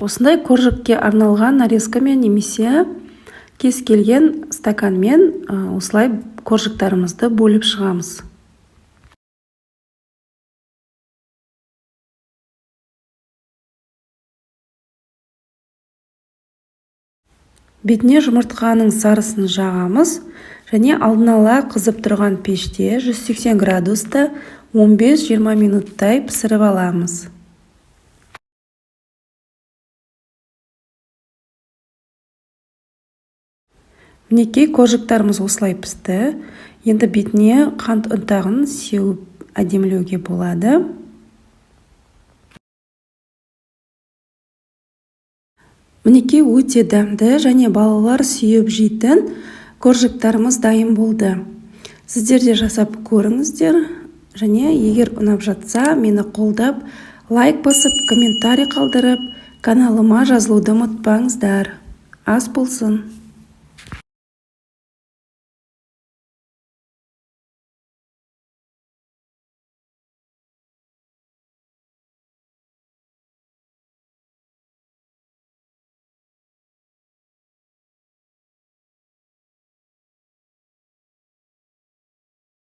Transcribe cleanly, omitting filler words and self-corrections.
Осындай коржикке арналған нарезкамен немесе кез келген стаканмен осылай коржиктарымызды бөліп шығамыз. Бетіне жұмыртқаның сарысын жағамыз және алдын ала қызып тұрған пеште 180 градуста 15-20 минуттай пісіріп аламыз. Мінекей коржиктарымыз осылай пісті. Енді бетіне қант ұнтағын сеуіп әдемілеуге болады. Мінекей өте дәмді және балалар сүйіп жейтін коржиктарымыз дайын болды. Сіздер де жасап көріңіздер. Және егер ұнап жатса, мені қолдап, лайк басып, комментарий қалдырып, каналыма жазылуды ұмытпаңыздар. Ас болсын!